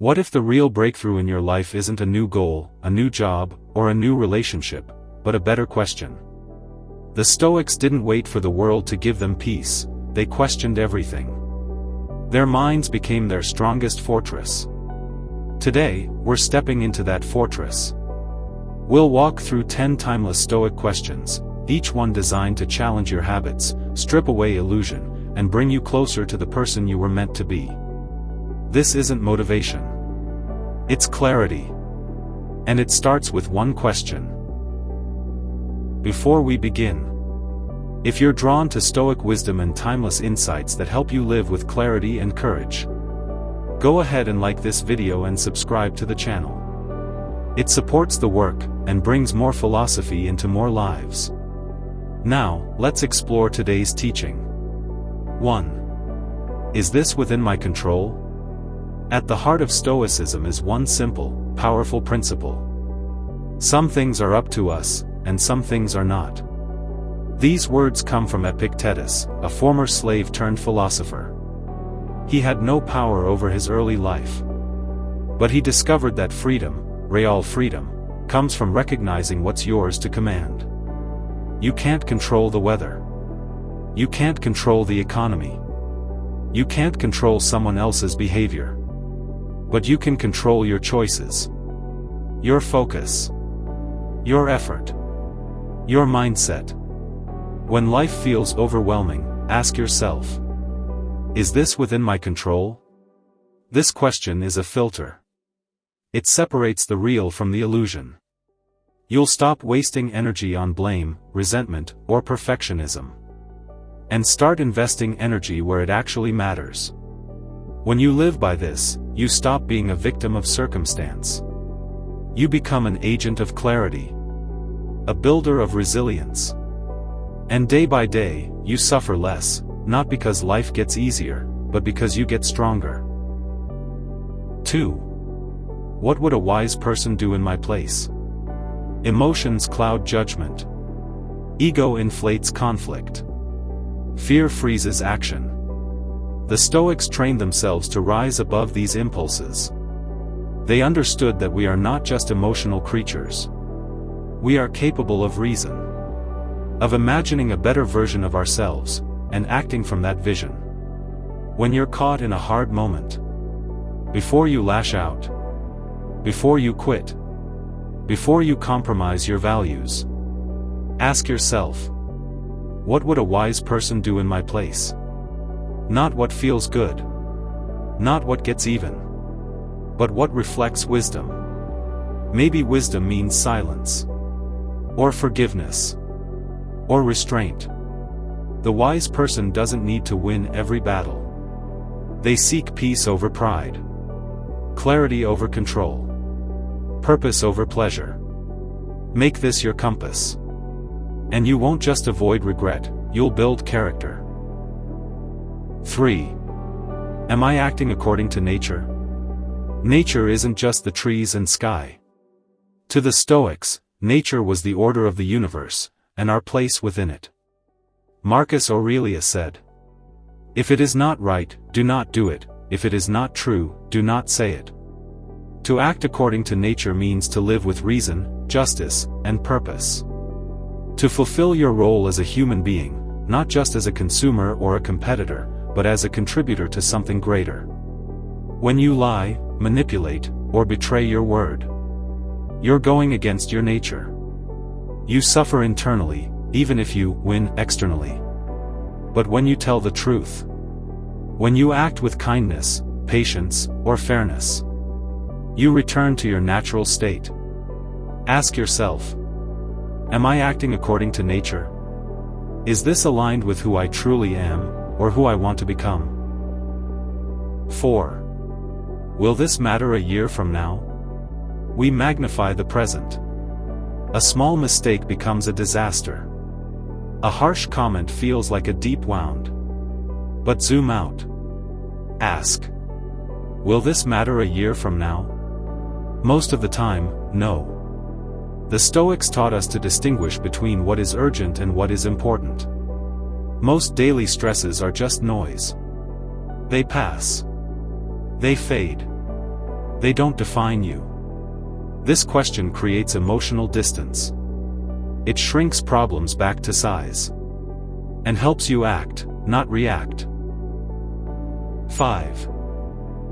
What if the real breakthrough in your life isn't a new goal, a new job, or a new relationship, but a better question? The Stoics didn't wait for the world to give them peace, they questioned everything. Their minds became their strongest fortress. Today, we're stepping into that fortress. We'll walk through 10 timeless Stoic questions, each one designed to challenge your habits, strip away illusion, and bring you closer to the person you were meant to be. This isn't motivation. It's clarity. And it starts with one question. Before we begin, if you're drawn to Stoic wisdom and timeless insights that help you live with clarity and courage, go ahead and like this video and subscribe to the channel. It supports the work and brings more philosophy into more lives. Now, let's explore today's teaching. 1. Is this within my control? At the heart of Stoicism is one simple, powerful principle. Some things are up to us, and some things are not. These words come from Epictetus, a former slave-turned-philosopher. He had no power over his early life. But he discovered that freedom, real freedom, comes from recognizing what's yours to command. You can't control the weather. You can't control the economy. You can't control someone else's behavior. But you can control your choices, your focus, your effort, your mindset. When life feels overwhelming, ask yourself, is this within my control? This question is a filter. It separates the real from the illusion. You'll stop wasting energy on blame, resentment, or perfectionism. And start investing energy where it actually matters. When you live by this, you stop being a victim of circumstance. You become an agent of clarity, a builder of resilience. And day by day, you suffer less, not because life gets easier, but because you get stronger. 2. What would a wise person do in my place? Emotions cloud judgment. Ego inflates conflict. Fear freezes action. The Stoics trained themselves to rise above these impulses. They understood that we are not just emotional creatures. We are capable of reason, of imagining a better version of ourselves, and acting from that vision. When you're caught in a hard moment, before you lash out, before you quit, before you compromise your values, ask yourself, what would a wise person do in my place? Not what feels good, not what gets even, but what reflects wisdom. Maybe wisdom means silence, or forgiveness, or restraint. The wise person doesn't need to win every battle. They seek peace over pride, clarity over control, purpose over pleasure. Make this your compass. And you won't just avoid regret, you'll build character. 3. Am I acting according to nature? Nature isn't just the trees and sky. To the Stoics, nature was the order of the universe, and our place within it. Marcus Aurelius said, if it is not right, do not do it, if it is not true, do not say it. To act according to nature means to live with reason, justice, and purpose. To fulfill your role as a human being, not just as a consumer or a competitor, but as a contributor to something greater. When you lie, manipulate, or betray your word, you're going against your nature. You suffer internally, even if you win externally. But when you tell the truth, when you act with kindness, patience, or fairness, you return to your natural state. Ask yourself, am I acting according to nature? Is this aligned with who I truly am, or who I want to become? 4. Will this matter a year from now? We magnify the present. A small mistake becomes a disaster. A harsh comment feels like a deep wound. But zoom out. Ask, will this matter a year from now? Most of the time, no. The Stoics taught us to distinguish between what is urgent and what is important. Most daily stresses are just noise. They pass. They fade. They don't define you. This question creates emotional distance. It shrinks problems back to size. And helps you act, not react. 5.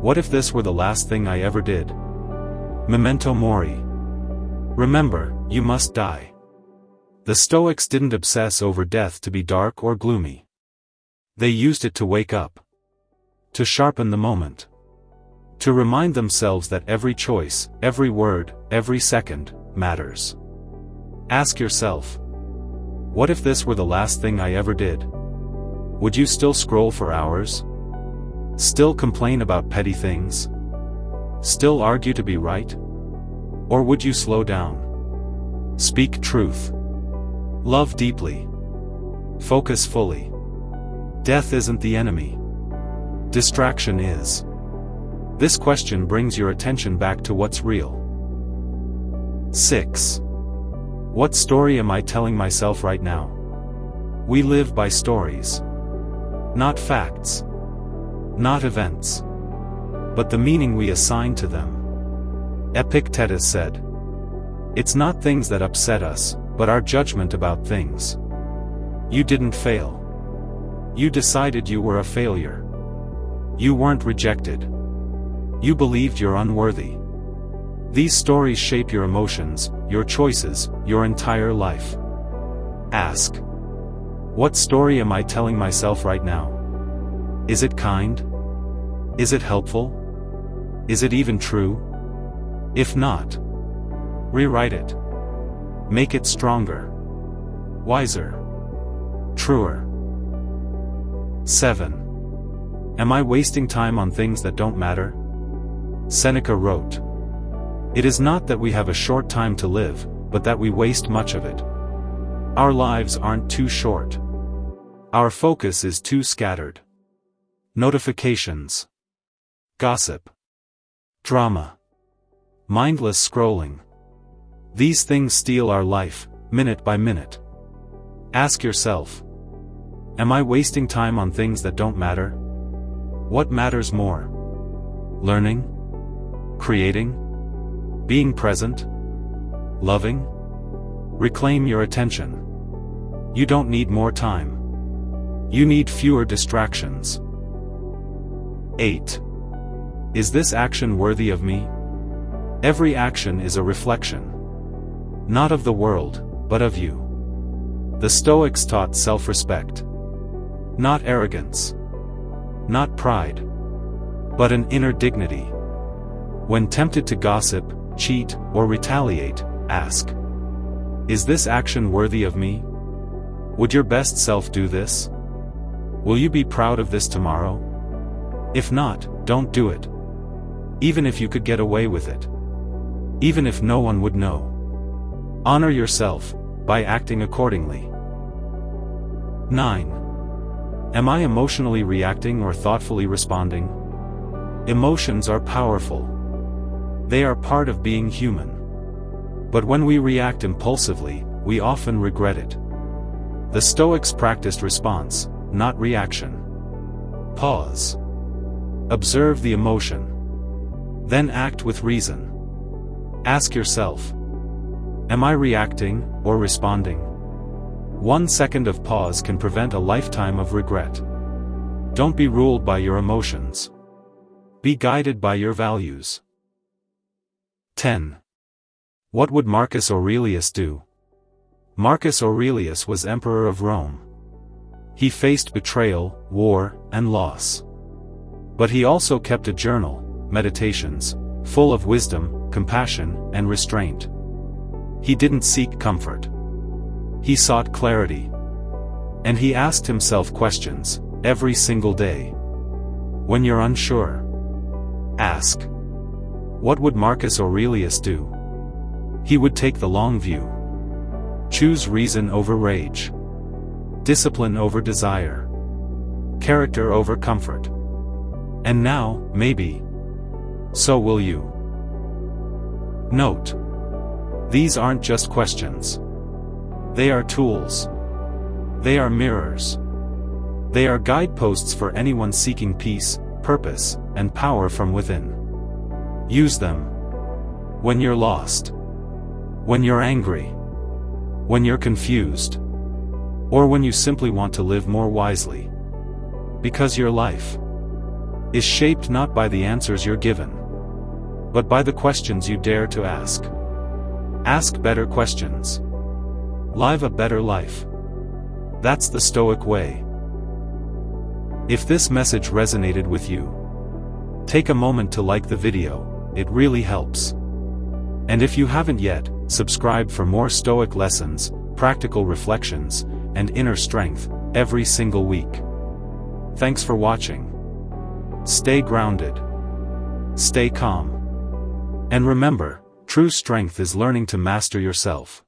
What if this were the last thing I ever did? Memento mori. Remember, you must die. The Stoics didn't obsess over death to be dark or gloomy. They used it to wake up. To sharpen the moment. To remind themselves that every choice, every word, every second, matters. Ask yourself, what if this were the last thing I ever did? Would you still scroll for hours? Still complain about petty things? Still argue to be right? Or would you slow down? Speak truth. Love deeply. Focus fully. Death isn't the enemy. Distraction is. This question brings your attention back to what's real. 6. What story am I telling myself right now? We live by stories. Not facts. Not events. But the meaning we assign to them. Epictetus said, "It's not things that upset us, but our judgment about things." You didn't fail. You decided you were a failure. You weren't rejected. You believed you're unworthy. These stories shape your emotions, your choices, your entire life. Ask, what story am I telling myself right now? Is it kind? Is it helpful? Is it even true? If not, rewrite it. Make it stronger, wiser, truer. 7. Am I wasting time on things that don't matter? Seneca wrote, "It is not that we have a short time to live, but that we waste much of it." Our lives aren't too short. Our focus is too scattered. Notifications. Gossip. Drama. Mindless scrolling. These things steal our life, minute by minute. Ask yourself, am I wasting time on things that don't matter? What matters more? Learning? Creating? Being present? Loving? Reclaim your attention. You don't need more time. You need fewer distractions. 8. Is this action worthy of me? Every action is a reflection. Not of the world, but of you. The Stoics taught self-respect. Not arrogance. Not pride. But an inner dignity. When tempted to gossip, cheat, or retaliate, ask, is this action worthy of me? Would your best self do this? Will you be proud of this tomorrow? If not, don't do it. Even if you could get away with it. Even if no one would know. Honor yourself, by acting accordingly. 9. Am I emotionally reacting or thoughtfully responding? Emotions are powerful. They are part of being human. But when we react impulsively, we often regret it. The Stoics practiced response, not reaction. Pause. Observe the emotion. Then act with reason. Ask yourself, am I reacting or responding? 1 second of pause can prevent a lifetime of regret. Don't be ruled by your emotions. Be guided by your values. 10. What would Marcus Aurelius do? Marcus Aurelius was emperor of Rome. He faced betrayal, war, and loss. But he also kept a journal, Meditations, full of wisdom, compassion, and restraint. He didn't seek comfort. He sought clarity. And he asked himself questions, every single day. When you're unsure, ask, what would Marcus Aurelius do? He would take the long view. Choose reason over rage. Discipline over desire. Character over comfort. And now, maybe, so will you. Note: these aren't just questions. They are tools. They are mirrors. They are guideposts for anyone seeking peace, purpose, and power from within. Use them. When you're lost. When you're angry. When you're confused. Or when you simply want to live more wisely. Because your life is shaped not by the answers you're given, but by the questions you dare to ask. Ask better questions. Live a better life. That's the Stoic way. If this message resonated with you, take a moment to like the video, it really helps. And if you haven't yet, subscribe for more Stoic lessons, practical reflections, and inner strength, every single week. Thanks for watching. Stay grounded. Stay calm. And remember, true strength is learning to master yourself.